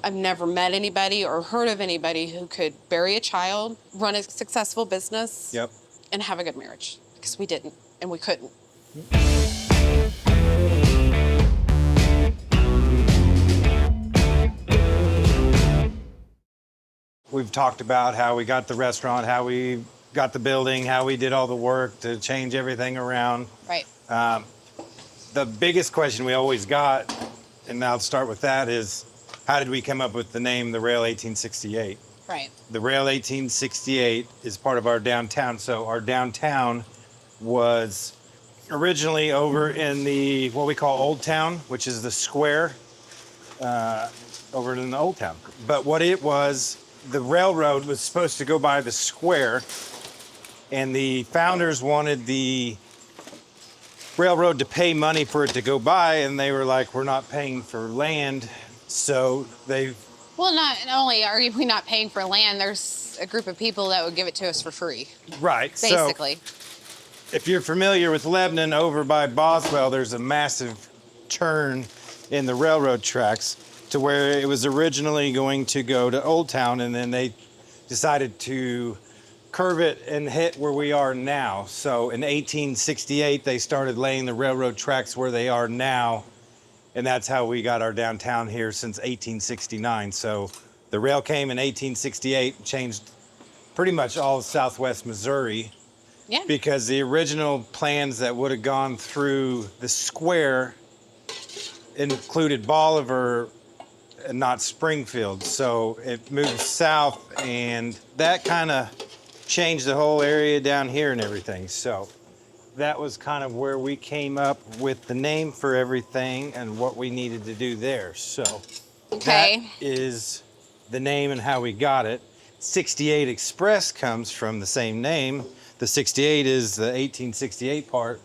I've never met anybody or heard of anybody who could bury a child, run a successful business, Yep. and have a good marriage. Because we didn't, and we couldn't. We've talked about how we got the restaurant, how we got the building, how we did all the work to change everything around. Right. The biggest question we always got, and I'll start with that, is how did we come up with the name The Rail 1868? Right. The Rail 1868 is part of our downtown. So our downtown was originally over in the what we call Old Town, which is the square over in the Old Town. But what it was, the railroad was supposed to go by the square, and the founders wanted the railroad to pay money for it to go by, and they were like, we're not paying for land. So they Well, not only are we not paying for land, there's a group of people that would give it to us for free, right. basically. So if you're familiar with Lebanon, over by Boswell, there's a massive turn in the railroad tracks to where it was originally going to go to Old Town, and then they decided to curve it and hit where we are now. So in 1868, they started laying the railroad tracks where they are now, and that's how we got our downtown here since 1869. So the rail came in 1868 and changed pretty much all of Southwest Missouri, Yeah. because the original plans that would have gone through the square included Bolivar and not Springfield. So it moved south, and that kind of changed the whole area down here and everything. So that was kind of where we came up with the name for everything and what we needed to do there. So Okay. that is the name and how we got it. 68 Express comes from the same name. The 68 is the 1868 part.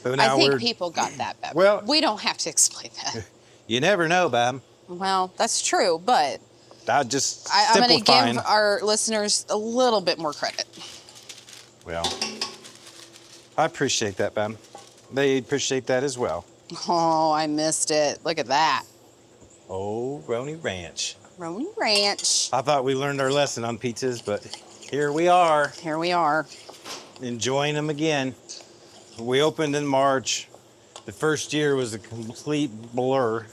But now I think we're, people got that, Beb. Well- we don't have to explain that. you never know, Bam. Well, that's true, but I'm just I'm going to simplifying. give our listeners a little bit more credit. Well, I appreciate that, Bam. They appreciate that as well. Oh, I missed it. Look at that. Oh, Roni Ranch. Roni Ranch. I thought we learned our lesson on pizzas, but here we are, Here we are. enjoying them again. We opened in March. The first year was a complete blur.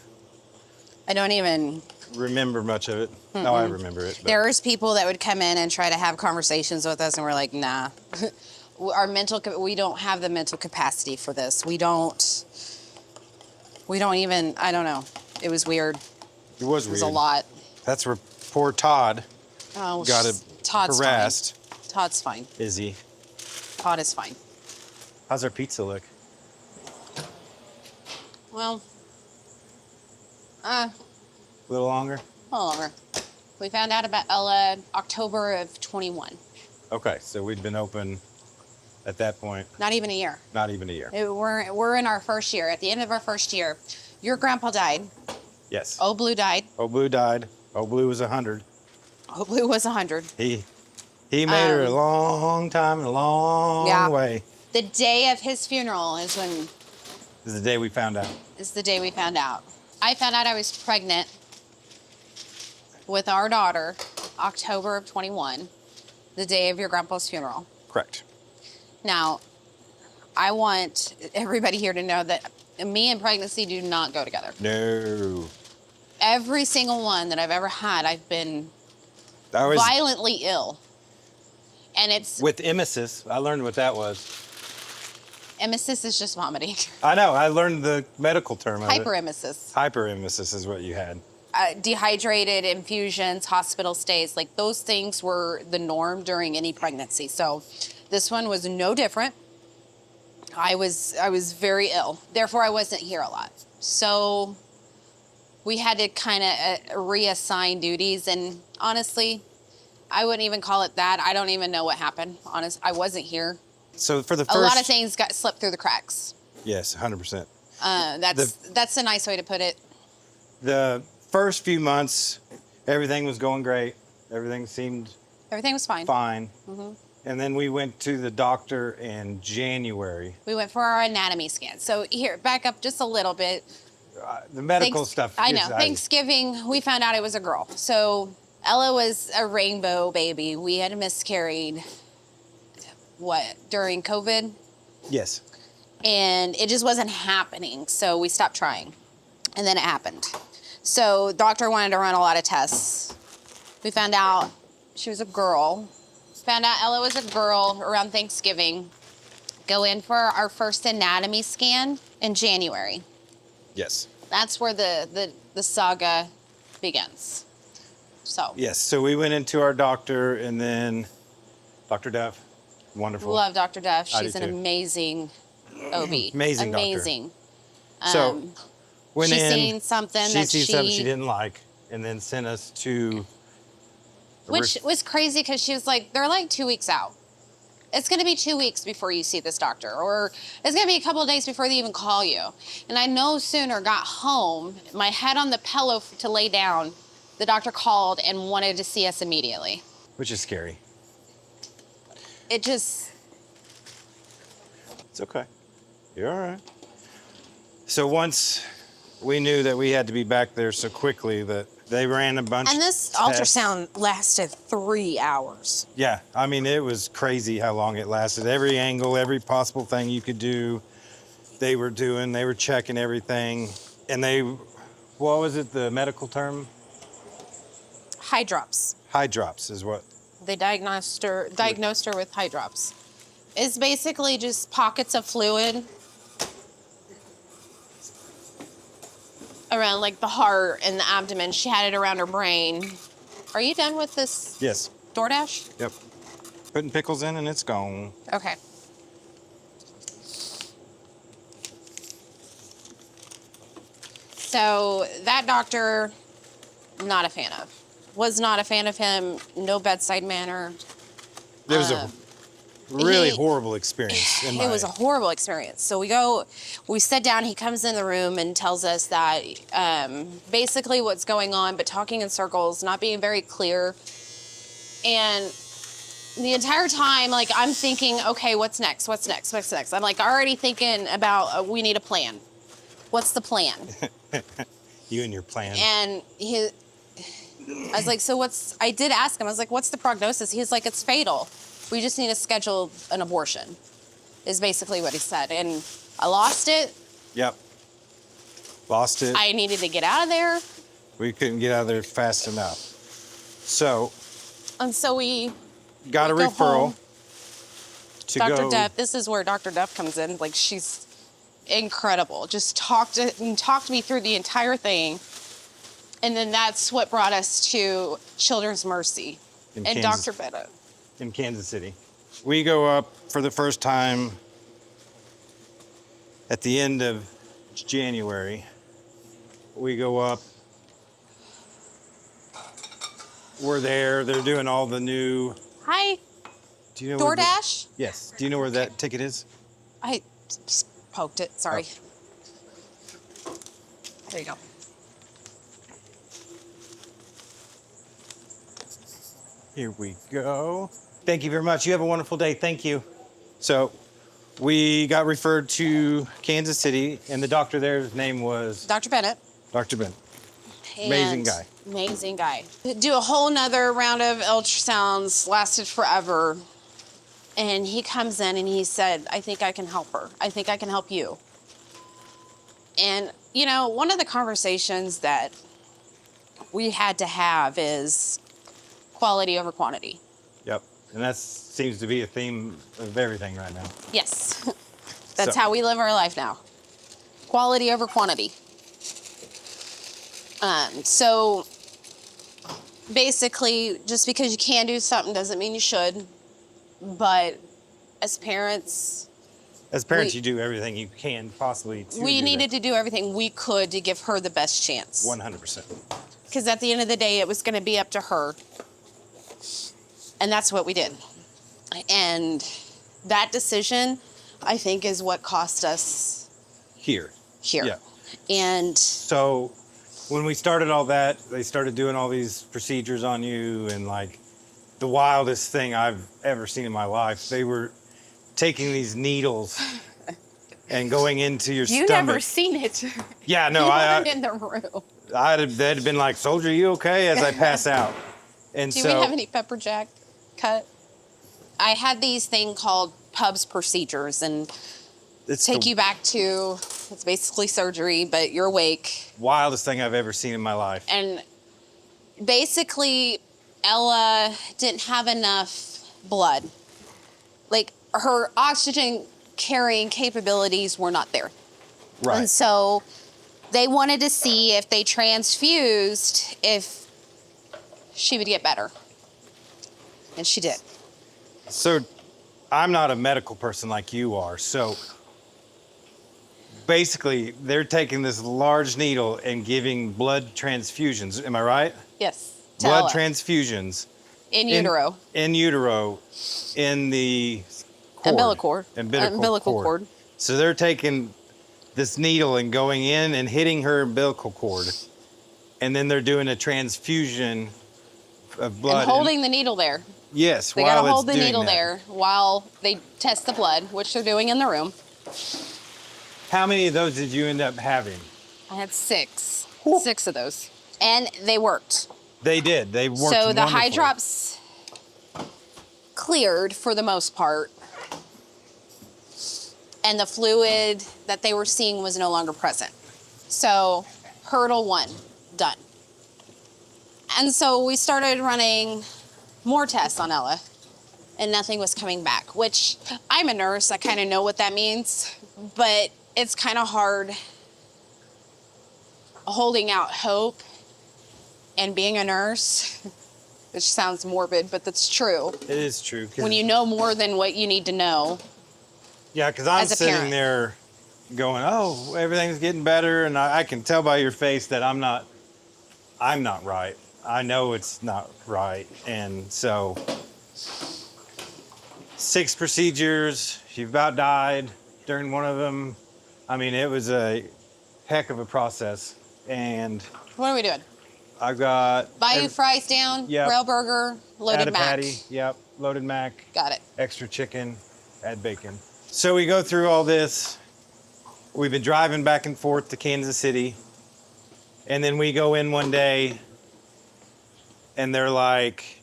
I don't even. Remember much of it. No, I remember it. But There's people that would come in and try to have conversations with us, and we're like, nah. We don't have the mental capacity for this. We don't even, I don't know. It was weird. it was It weird. was a lot. That's where poor Todd Oh, got Todd's harassed. fine. Todd's fine. Is he? Todd is fine. How's our pizza look? Well, A little longer? hold over. We found out about October of 21. Okay, so we'd been open at that point, Not even a year. not even a year. We're in our first year. At the end of our first year, your grandpa died. Yes. Old Blue died. Old Blue died. Old Blue was 100. Old Blue was 100. He made her a long time and a long Yeah. way. The day of his funeral is This is the day we found out. the day we found out. I found out I was pregnant with our daughter October of 21, the day of your grandpa's funeral. Correct. Now, I want everybody here to know that me and pregnancy do not go together. No. Every single one that I've ever had, I've been I was violently ill. And it's, with emesis. I learned what that was. emesis is just vomiting. I know. I learned the medical term of it. Hyperemesis. Hyperemesis is what you had. Dehydrated, infusions, hospital stays, like those things were the norm during any pregnancy. So this one was no different. I was very ill. Therefore, I wasn't here a lot. So we had to kind of reassign duties. And honestly, I wouldn't even call it that. I don't even know what happened. I wasn't here. So for the first... A lot of things got slipped through the cracks. Yes, 100%. That's a nice way to put it. The first few months, everything was going great. Everything seemed Everything was fine. fine. And then we went to the doctor in January. We went for our anatomy scan. So here, back up just a little bit. The medical stuff. I know. is- Thanksgiving, we found out it was a girl. So Ella was a rainbow baby. We had miscarried, during COVID? Yes. And it just wasn't happening. So we stopped trying. And then it happened. So doctor wanted to run a lot of tests. We found out she was a girl. Found out Ella was a girl around Thanksgiving. Go in for our first anatomy scan in January. Yes. That's where the saga begins. So Yes. So we went into our doctor, and then Dr. Duff, wonderful. love Dr. Duff. I do She's an too. amazing OB. Amazing doctor. Amazing. So went She's in. seen something she that seen something she she- didn't like, and then sent us to. Which was crazy because she was like, they're like 2 weeks out. It's going to be 2 weeks before you see this doctor, or it's going to be a couple of days before they even call you. And I no sooner got home, my head on the pillow to lay down, the doctor called and wanted to see us immediately. Which is scary. It just, It's okay. You're all right. So once we knew that we had to be back there so quickly that they ran a bunch. and this of tests. ultrasound lasted 3 hours. Yeah, I mean it was crazy how long it lasted. Every angle, every possible thing you could do, they were doing. They were checking everything, and they, what was it? The medical term? Hydrops. Hydrops is what. They diagnosed her with hydrops. It's basically just pockets of fluid around like the heart and the abdomen. She had it around her brain. Are you done with this Yes. DoorDash? Yep. Putting pickles in and it's gone. Okay. So that doctor, not a fan of. Was not a fan of him. No bedside manner. It was a really he- horrible experience. It was a horrible experience. So we sit down, he comes in the room and tells us that basically what's going on, but talking in circles, not being very clear. And the entire time, like, I'm thinking, okay, what's next? What's next? What's next? I'm like already thinking about, we need a plan. What's the plan? You and your plan. And I was like, so I did ask him, I was like, what's the prognosis? He's like, it's fatal. We just need to schedule an abortion, is basically what he said. And I lost it. Yep. Lost it. I needed to get out of there. We couldn't get out of there fast enough. So And so we got a go referral home. to Dr. go. Duff, this is where Dr. Duff comes in. Like, she's incredible. Just talked me through the entire thing. And then that's what brought us to Children's Mercy In and Kansas. Dr. Bennett. In Kansas City. We go up for the first time at the end of January. We go up. We're there. They're doing all the new. Hi, Do you know where the- DoorDash. Yes. Do you know where that ticket is? I just poked it. Sorry. There you go. Here we go. Thank you very much. You have a wonderful day. Thank you. So we got referred to Kansas City, and the doctor there's name was Dr. Bennett. Dr. Ben. Amazing And- guy. Amazing guy. Do a whole nother round of ultrasounds, lasted forever. And he comes in and he said, I think I can help her. I think I can help you. And, you know, one of the conversations that we had to have is quality over quantity. Yep. And that seems to be a theme of everything right now. Yes. That's So- how we live our life now. Quality over quantity. So basically, just because you can do something doesn't mean you should. But as parents, As parents, We- you do everything you can possibly to we do needed to do everything we could to give her the best chance. 100%. Because at the end of the day, it was going to be up to her. And that's what we did. And that decision, I think, is what cost us Here. here. Yeah. And So when we started all that, they started doing all these procedures on you, and like the wildest thing I've ever seen in my life. They were taking these needles and going into your You stomach. never seen it. Yeah, no, You I weren't in the room. they'd have been like, "Soldier, you okay?" as I pass out. And Do so we have any pepper jack cut? I had these thing called Pub's procedures, and it's take the you back to, it's basically surgery, but you're awake. wildest thing I've ever seen in my life. And basically, Ella didn't have enough blood. Like, her oxygen carrying capabilities were not there. Right. And so they wanted to see if they transfused, if she would get better. And she did. So I'm not a medical person like you are. So basically, they're taking this large needle and giving blood transfusions. Am I right? Yes. to Blood Ella. transfusions In utero. In utero, in the cord. Umbilical cord. So they're taking this needle and going in and hitting her umbilical cord, and then they're doing a transfusion of blood. And holding the needle there. Yes, They while gotta it's hold the doing needle that. there while they test the blood, which they're doing in the room. How many of those did you end up having? I had 6. Whew. 6 of those. And they worked. They did. They worked So the high wonderfully. drops cleared for the most part. And the fluid that they were seeing was no longer present. So hurdle 1, done. And so we started running more tests on Ella, and nothing was coming back, which I'm a nurse. I kind of know what that means, but it's kind of hard holding out hope and being a nurse, which sounds morbid, but that's true. It is true. 'Cause- When you know more than what you need to know. Yeah, because I'm as a sitting parent. there going, "Oh, everything's getting better," and I can tell by your face that I'm not right. I know it's not right, and so 6 procedures. She about died during one of them. I mean, it was a heck of a process, and What are we doing? I got Bayou fries down, Yep. rail burger, loaded add a mac. patty. Yep, loaded mac. Got it. Extra chicken, add bacon. So we go through all this. We've been driving back and forth to Kansas City. And then we go in one day and they're like,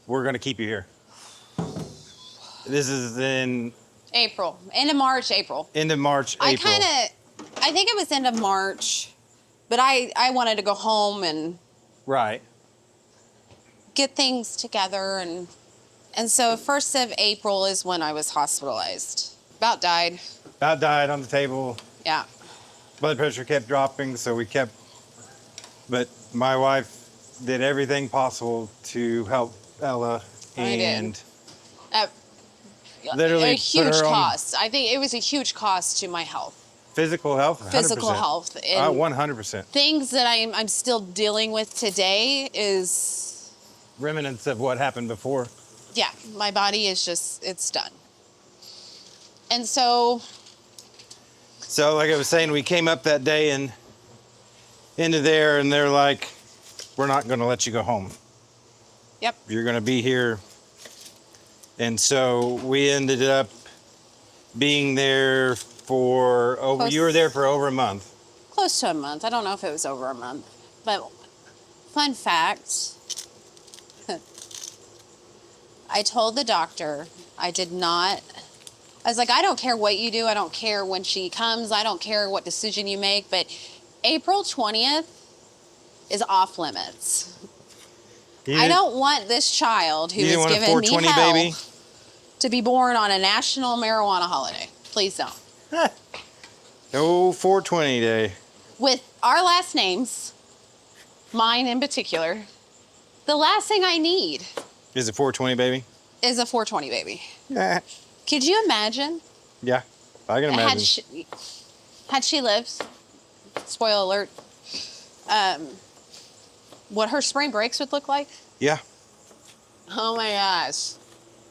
"We're going to keep you here." This is in April. End of March, April. end of March, April. I think it was end of March, but I wanted to go home and Right. get things together, and so 1st of April is when I was hospitalized. About died. About died on the table. Yeah. Blood pressure kept dropping, so we kept. But my wife did everything possible to help Ella. I did. And At literally a put huge her on cost. I think it was a huge cost to my health. physical health, 100%. Physical health. And 100%. things that I'm still dealing with today is, Remnants of what happened before. yeah, my body is just, it's done. And so, So, like I was saying, we came up that day and into there, and they're like, "We're not going to let you go home. yep, You're going to be here." And so we ended up being there for over. You were there for over a month. close to a month. I don't know if it was over a month. But fun fact, I told the doctor I did not, I was like, I don't care what you do. I don't care when she comes. I don't care what decision you make. But April 20th is off limits. You I didn't- don't want this child who You didn't is want a giving me 420 hell baby? to be born on a national marijuana holiday. Please don't. Oh, 420 day. With our last names, mine in particular, the last thing I need Is it 420 baby? is a 420 baby. Yeah. Could you imagine? Yeah, I can imagine. Had she lived, spoiler alert, what her spring breaks would look like? Yeah, Oh my gosh.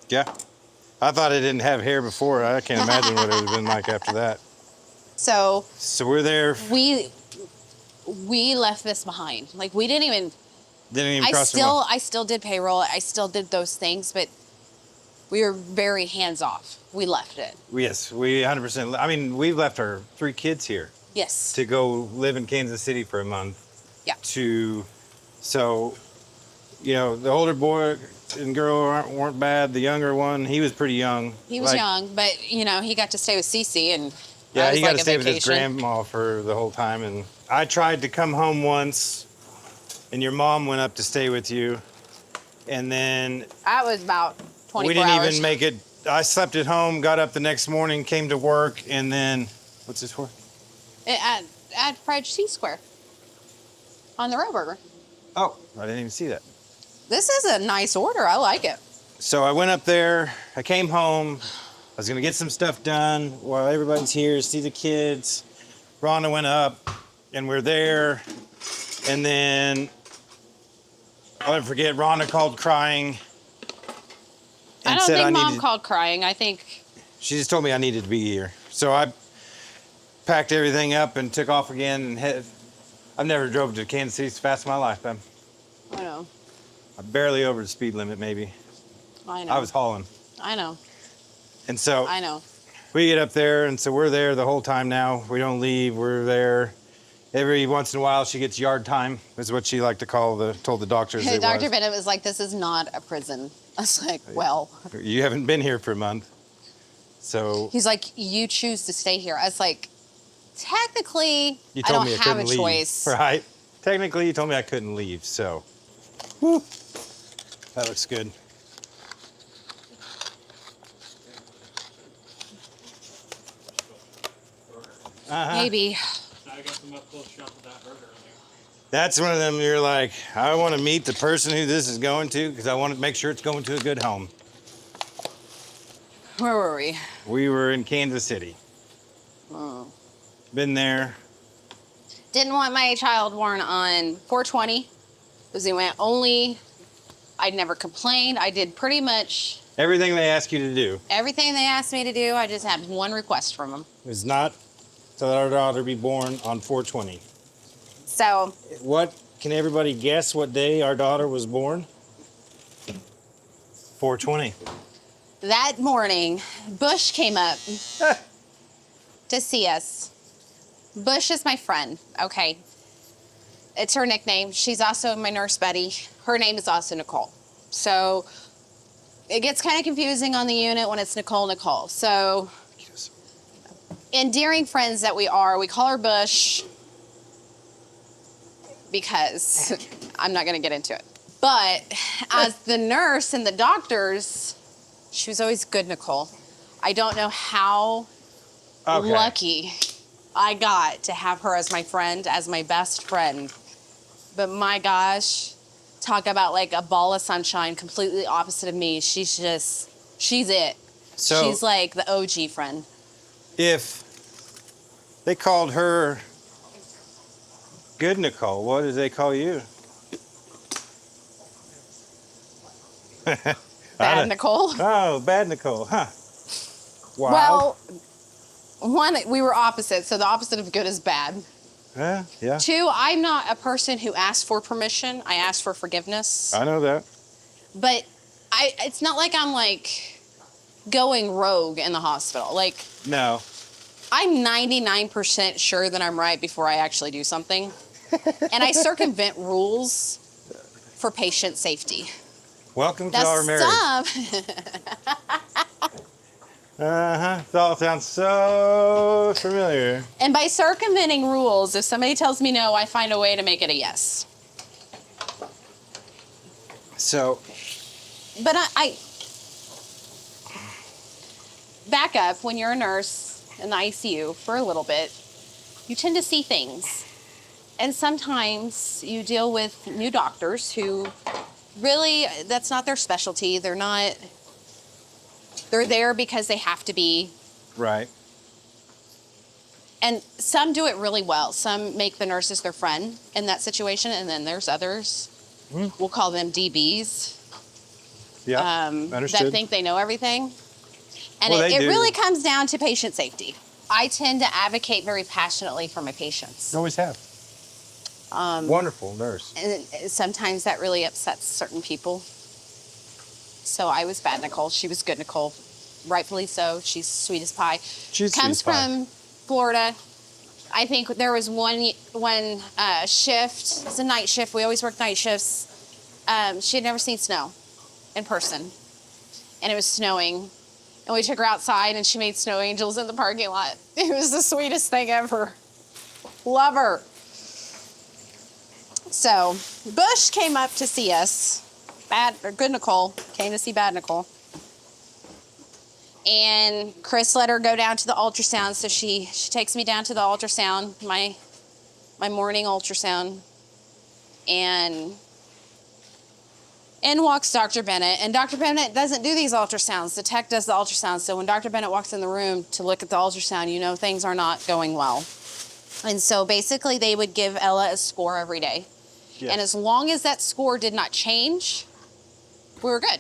yeah. I thought it didn't have hair before. I can't imagine what it would have been like after that. So So we're there. we left this behind. Like we didn't even Didn't even cross the line. I still did payroll. I still did those things, but We were very hands off. We left it. Yes, we 100%. I mean, we've left our 3 kids here Yes. to go live in Kansas City for a month. Yeah. So, you know, the older boy and girl weren't bad. The younger one, he was pretty young. He was young, but you know, he got to stay with Cece, and Yeah, that was he got like to a stay with his vacation. grandma for the whole time. And I tried to come home once, and your mom went up to stay with you. And then That was about 24 we didn't hours. even make it. I slept at home, got up the next morning, came to work, and then, what's this for? At Fried Cheese Square on the Roeburger. Oh, I didn't even see that. This is a nice order. I like it. So I went up there. I came home. I was gonna get some stuff done while everybody's here, see the kids. Rhonda went up, and we're there. And then I'll never forget. Rhonda called crying. I And don't said think Mom needed. called crying. I think She just told me I needed to be here. So I packed everything up and took off again and head. I've never drove to Kansas City so fast in my life, man. I know. I'm barely over the speed limit, maybe. I know. I was hauling. I know. And so I know. we get up there, and so we're there the whole time now. We don't leave. We're there. Every once in a while, she gets yard time, is what she liked to told the doctors it Dr. was. Bennett was like, "This is not a prison." I was like, "Well," You haven't been here for a month. So he's like, "You choose to stay here." I was like, "Technically, you I told don't me I have a couldn't leave. choice." Right? Technically, you told me I couldn't leave, so. Whew. That looks good. Maybe. I got some up close shot with that burger. That's one of them you're like, I want to meet the person who this is going to because I want to make sure it's going to a good home. Where were we? We were in Kansas City. Been there. Didn't want my child born on 420. Was the only. I'd never complained. I did pretty much Everything they ask you to do everything they asked me to do. I just had one request from them. is not to let our daughter be born on 420. So What can everybody guess what day our daughter was born? 420. that morning, Bush came up to see us. Bush is my friend, okay? It's her nickname. She's also my nurse buddy. Her name is also Nicole. So it gets kind of confusing on the unit when it's Nicole. So endearing friends that we are, we call her Bush because I'm not going to get into it. But as the nurse and the doctors, she was always good, Nicole. I don't know how Okay. lucky I got to have her as my friend, as my best friend. But my gosh, talk about like a ball of sunshine, completely opposite of me. She's it. So She's like the OG friend. if they called her Good Nicole, what did they call you? Bad Nicole. Oh, Bad Nicole, huh? Wow. Well, one, we were opposite, so the opposite of good is bad. Yeah, Two, I'm not a person who asks for permission. I ask for forgiveness. I know that. But it's not like I'm like going rogue in the hospital. Like, No. I'm 99% sure that I'm right before I actually do something. And I circumvent rules for patient safety. Welcome to Now, our marriage. It all sounds so familiar. And by circumventing rules, if somebody tells me no, I find a way to make it a yes. So, But I back up, when you're a nurse in the ICU for a little bit, you tend to see things. And sometimes you deal with new doctors who really, that's not their specialty. They're there because they have to be. right. And some do it really well. Some make the nurses their friend in that situation. And then there's others, we'll call them DBs, Yeah, that understood. think they know everything. And Well, it they do. really comes down to patient safety. I tend to advocate very passionately for my patients. Always have. Wonderful nurse. And sometimes that really upsets certain people. So I was bad Nicole. She was good Nicole. Rightfully so. She's sweet as pie. She's Comes sweet as pie. from Florida. I think there was one shift. It's a night shift. We always work night shifts. She had never seen snow in person, and it was snowing. And we took her outside, and she made snow angels in the parking lot. It was the sweetest thing ever. Love her. So Bush came up to see us. Good Nicole came to see bad Nicole. And Chris let her go down to the ultrasound. So she takes me down to the ultrasound, my morning ultrasound, and in walks Dr. Bennett. And Dr. Bennett doesn't do these ultrasounds. The tech does the ultrasound. So when Dr. Bennett walks in the room to look at the ultrasound, you know things are not going well. And so basically they would give Ella a score every day. Yes. And as long as that score did not change, we were good.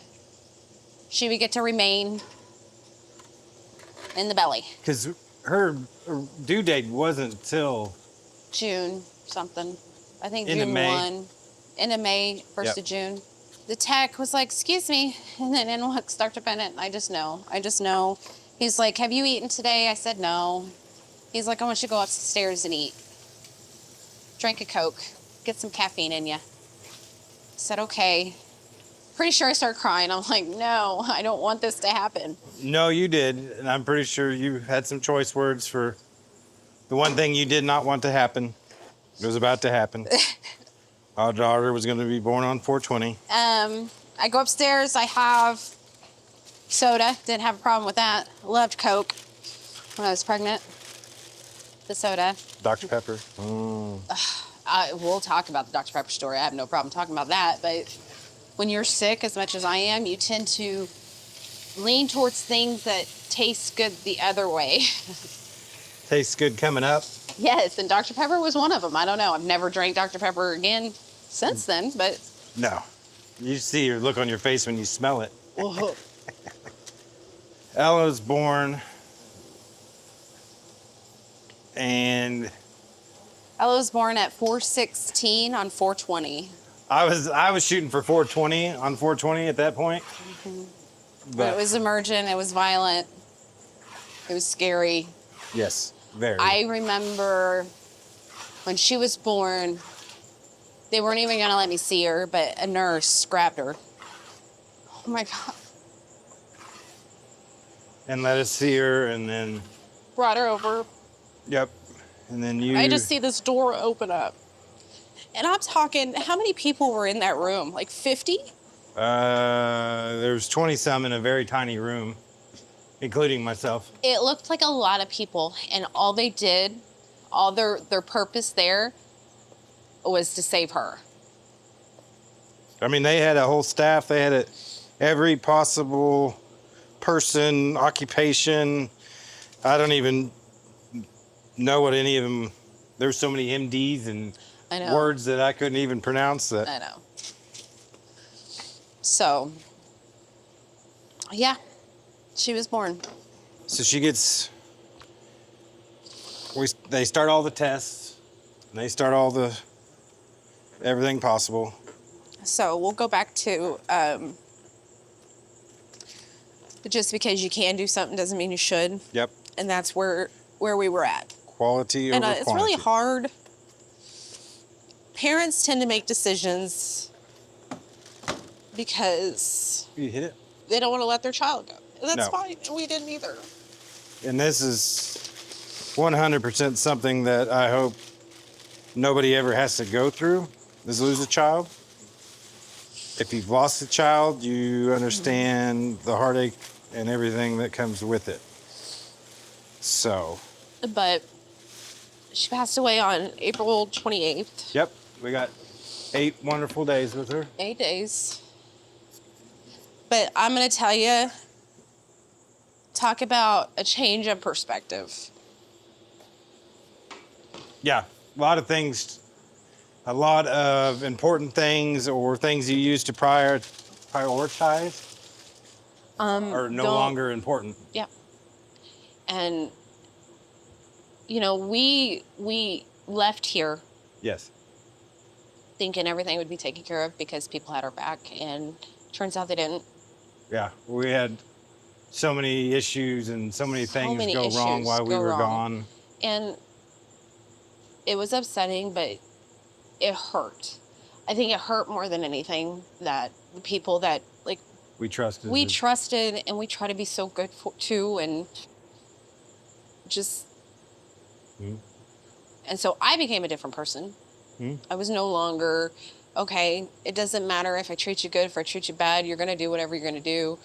She would get to remain in the belly. Because her due date wasn't till June something. I think End of June May. 1. End of May, 1st Yep. of June. The tech was like, excuse me. And then in walks Dr. Bennett. I just know. He's like, have you eaten today? I said no. He's like, I want you to go upstairs and eat. Drink a Coke. Get some caffeine in you. I said, okay. Pretty sure I started crying. I'm like, no, I don't want this to happen. No, you did, and I'm pretty sure you had some choice words for the one thing you did not want to happen. It was about to happen. Our daughter was going to be born on 420. I go upstairs. I have soda. Didn't have a problem with that. Loved Coke when I was pregnant. The soda. Dr. Pepper. We'll talk about the Dr. Pepper story. I have no problem talking about that. But when you're sick as much as I am, you tend to lean towards things that taste good the other way. Tastes good coming up. Yes, and Dr. Pepper was one of them. I don't know. I've never drank Dr. Pepper again since then, but No. You see your look on your face when you smell it. whoa. Ella was born, and Ella was born at 4:16 on 4:20. I was shooting for 420 on 420 at that point. But it was emergent. It was violent. It was scary. Yes, very. I remember when she was born, they weren't even going to let me see her, but a nurse grabbed her. Oh my God. And let us see her, and then Brought her over. yep, and then you. I just see this door open up. And I'm talking, how many people were in that room? Like 50? There's 20 some in a very tiny room, including myself. It looked like a lot of people, and all they did, all their purpose there was to save her. I mean, they had a whole staff. They had every possible person, occupation. I don't even know what any of them. There's so many MDs and I know. words that I couldn't even pronounce. That I know. So, yeah, she was born. so she gets. They start all the tests. And they start all the everything possible. So we'll go back to just because you can do something doesn't mean you should, Yep. and that's where we were at. Quality over And it's really quantity. hard. Parents tend to make decisions because You hit it. they don't want to let their child go. And that's No. fine. We didn't either. And this is 100% something that I hope nobody ever has to go through, is lose a child. If you've lost a child, you understand the heartache and everything that comes with it. So, But she passed away on April 28th. yep, we got 8 wonderful days with her. 8 days. But I'm going to tell you, talk about a change of perspective. Yeah, a lot of things, a lot of important things or things you used to prioritize are no don't- longer important. Yeah. And, you know, we left here Yes. thinking everything would be taken care of because people had our back, and turns out they didn't. Yeah, we had so many issues and so many things many go wrong issues while we go were wrong. gone. And it was upsetting, but it hurt. I think it hurt more than anything that the people that like We trusted. we the- trusted and we try to be so good for too, and just Mhm. and so I became a different person. Mhm. I was no longer okay. It doesn't matter if I treat you good, if I treat you bad. You're gonna do whatever you're gonna do.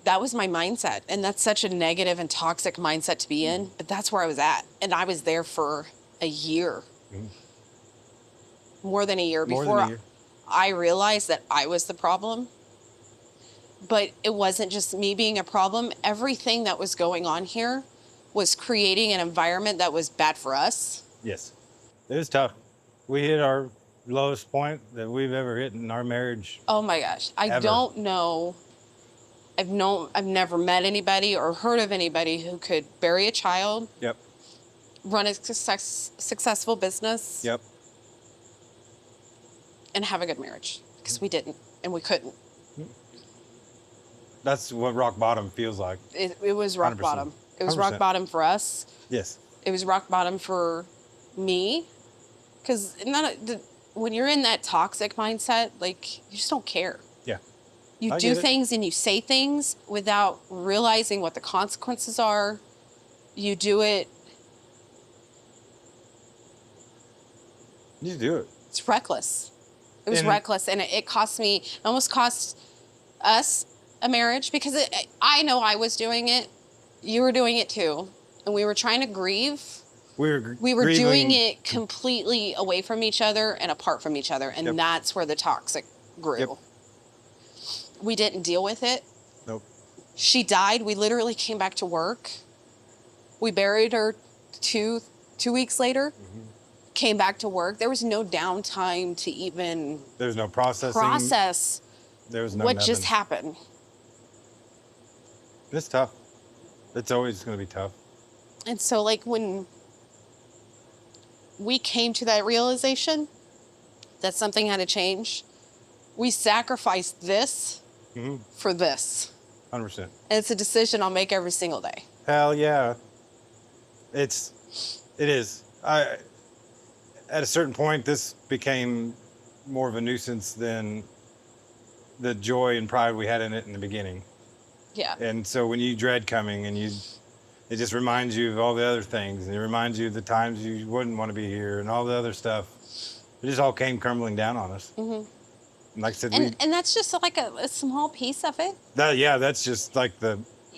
That was my mindset, and that's such a negative and toxic mindset to be in. But that's where I was at, and I was there for a year, Mhm. more than a year More before than a year. I realized that I was the problem. But it wasn't just me being a problem. Everything that was going on here was creating an environment that was bad for us. Yes, it was tough. We hit our lowest point that we've ever hit in our marriage. Oh my gosh. I Ever. don't know. I've never met anybody or heard of anybody who could bury a child, Yep. run a successful business, Yep. and have a good marriage. Because we didn't and we couldn't. That's what rock bottom feels like. It was rock 100%. bottom. It was rock 100%. bottom for us. Yes. It was rock bottom for me. Because when you're in that toxic mindset, like, you just don't care. Yeah. You I do get it. things and you say things without realizing what the consequences are. You do it. You do it. It's reckless. It was And- reckless, and it cost me. It almost cost us a marriage because I know I was doing it. You were doing it too, and we were trying to grieve. We were. We were grieving- doing it completely away from each other and apart from each other, and Yep. that's where the toxic grew. Yep. We didn't deal with it. Nope. She died. We literally came back to work. We buried her two weeks later. Mm-hmm. Came back to work. There was no downtime to even There's no processing. process There was no. what nothing. just happened. It's tough. It's always going to be tough. And so, like, when we came to that realization that something had to change, we sacrificed this Mhm. for this. 100%. And it's a decision I'll make every single day. Hell yeah. It is. At a certain point, this became more of a nuisance than the joy and pride we had in it in the beginning. Yeah. And so when you dread coming and it just reminds you of all the other things, and it reminds you of the times you wouldn't want to be here and all the other stuff. It just all came crumbling down on us. Mhm. And like I said, And that's just like a small piece of it. that's just like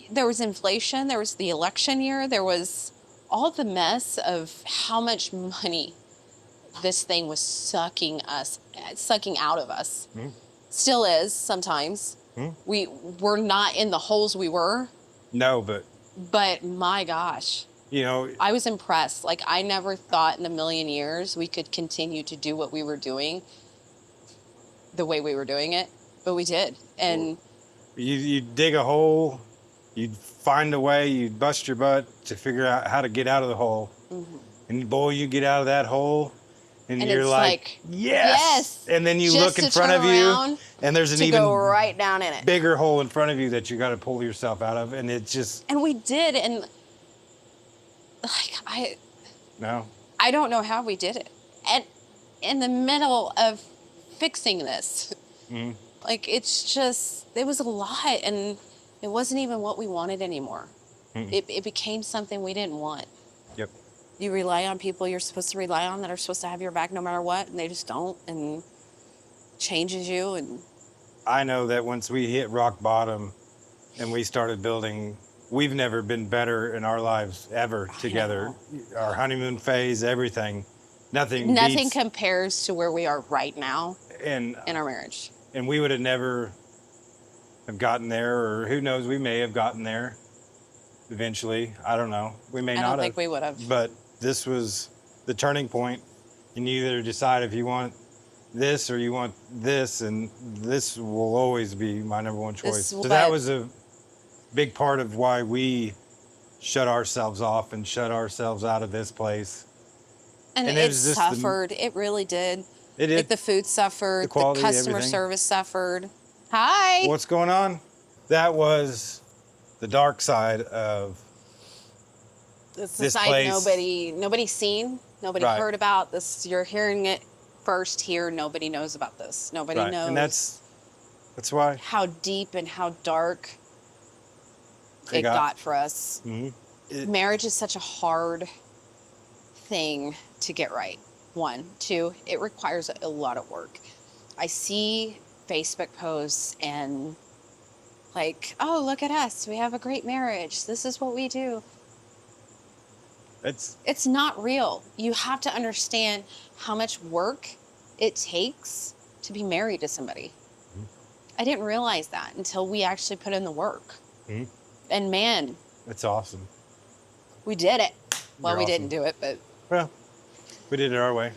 There was inflation, there was the election year, there was all the mess of how much money this thing was sucking out of us. Mhm. Still is sometimes. Mhm. We're not in the holes we were, no, but my gosh, you know, I was impressed. Like, I never thought in a million years we could continue to do what we were doing the way we were doing it, but we did. And you dig a hole, you'd find a way, you'd bust your butt to figure out how to get out of the hole. And boy, you get out of that hole and And you're it's like, like, yes. yes, And then you just look in to front turn of you around and there's an to even go right down in it. bigger hole in front of you that you got to pull yourself out of. And it's just, And we did, and like no. I don't know how we did it. And in the middle of fixing this, Mhm. like, it was a lot, and it wasn't even what we wanted anymore. Mm-mm. It became something we didn't want. Yep. You rely on people you're supposed to rely on that are supposed to have your back no matter what, and they just don't, and changes you. And I know that once we hit rock bottom and we started building, we've never been better in our lives ever together. Our honeymoon phase, everything, nothing beats, compares to where we are right now and in our marriage. we would have never have gotten there, or who knows, we may have gotten there eventually. I don't know. We may I not don't think have. we would have. But this was the turning point, and you either decide if you want this or you want this, and this will always be my number one choice. So that but- was a big part of why we shut ourselves off and shut ourselves out of this place. And and it it was just the- suffered. It really did. It did. Like, the food suffered. The quality, customer everything. service suffered. Hi. What's going on? that was the dark side of It's the this side place. nobody's seen, nobody Right. heard about this. You're hearing it first here. Nobody knows about this. Nobody right, knows and that's why how deep and how dark it got for us. Mhm. Marriage is such a hard thing to get right. One, two, it requires a lot of work. I see Facebook posts and like, oh, look at us. We have a great marriage. This is what we do. It's not real. You have to understand how much work it takes to be married to somebody. I didn't realize that until we actually put in the work. Mhm. And man, It's awesome. we did it. Well, You're we awesome. didn't do it, but Well, we did it our way.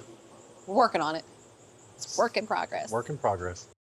we're working on it. It's work in progress. Work in progress.